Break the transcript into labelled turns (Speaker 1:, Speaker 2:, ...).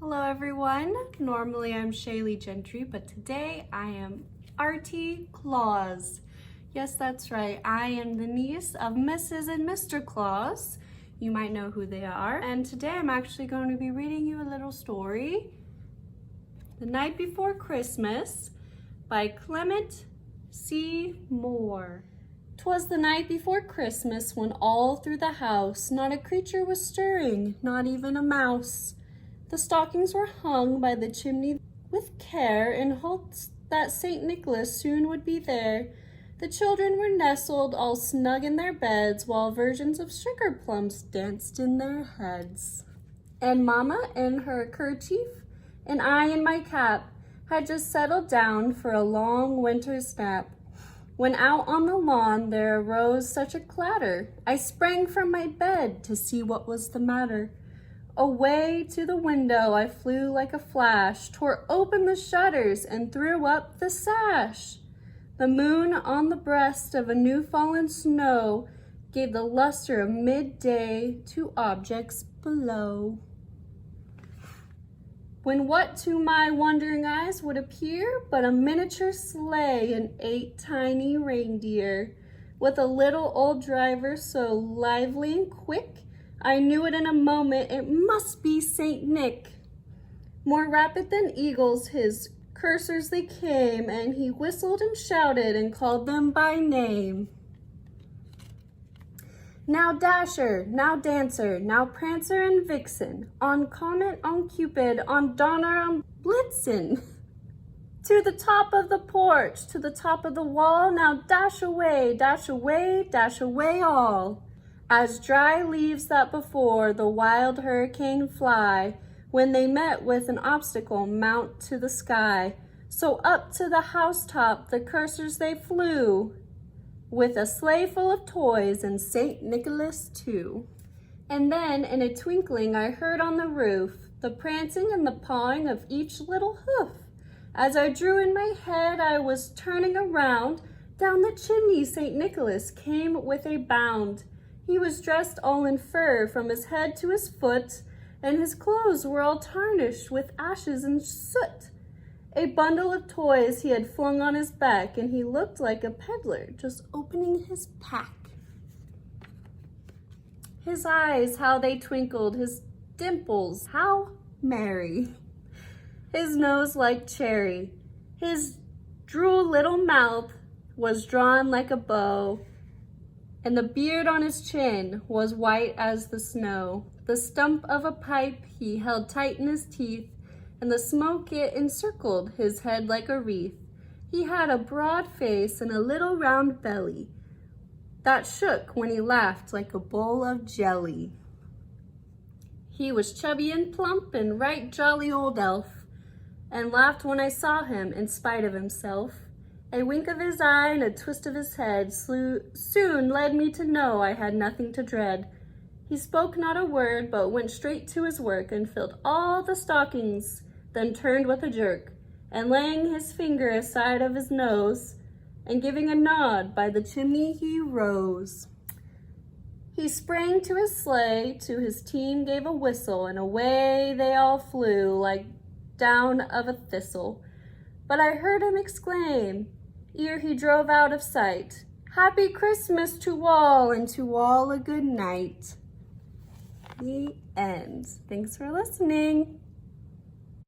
Speaker 1: Hello everyone. Normally I'm Shaylee Gentry, but today I am Arti Claus. Yes, that's right. I am the niece of Mrs. and Mr. Claus. You might know who they are. And today I'm actually going to be reading you a little story. The Night Before Christmas by Clement C. Moore. 'Twas the night before Christmas when all through the house not a creature was stirring, not even a mouse. The stockings were hung by the chimney with care in hopes that St. Nicholas soon would be there. The children were nestled all snug in their beds while versions of sugar plums danced in their heads. And Mama in her kerchief and I in my cap had just settled down for a long winter's nap. When out on the lawn there arose such a clatter, I sprang from my bed to see what was the matter. Away to the window I flew like a flash, tore open the shutters and threw up the sash. The moon on the breast of a new fallen snow gave the luster of midday to objects below. When what to my wondering eyes would appear but a miniature sleigh and 8 tiny reindeer, with a little old driver so lively and quick, I knew it in a moment, it must be Saint Nick. More rapid than eagles his coursers they came, and he whistled and shouted and called them by name. Now Dasher, now Dancer, now Prancer and Vixen, on Comet, on Cupid, on Donner, on Blitzen. To the top of the porch, to the top of the wall, now dash away, dash away, dash away all. As dry leaves that before the wild hurricane fly, when they met with an obstacle mount to the sky, so up to the housetop the coursers they flew, with a sleigh full of toys and St. Nicholas too. And then in a twinkling I heard on the roof the prancing and the pawing of each little hoof. As I drew in my head I was turning around, down the chimney St. Nicholas came with a bound. He was dressed all in fur from his head to his foot, and his clothes were all tarnished with ashes and soot. A bundle of toys he had flung on his back, and he looked like a peddler just opening his pack. His eyes, how they twinkled, his dimples, how merry. His nose like cherry, his droll little mouth was drawn like a bow, and the beard on his chin was white as the snow. The stump of a pipe he held tight in his teeth, and the smoke it encircled his head like a wreath. He had a broad face and a little round belly that shook when he laughed like a bowl of jelly. He was chubby and plump and right jolly old elf, and laughed when I saw him in spite of himself. A wink of his eye and a twist of his head soon led me to know I had nothing to dread. He spoke not a word, but went straight to his work and filled all the stockings, then turned with a jerk, and laying his finger aside of his nose, and giving a nod by the chimney he rose. He sprang to his sleigh, to his team gave a whistle, and away they all flew like down of a thistle. But I heard him exclaim, ere he drove out of sight, "Happy Christmas to all, and to all a good night." The end. Thanks for listening.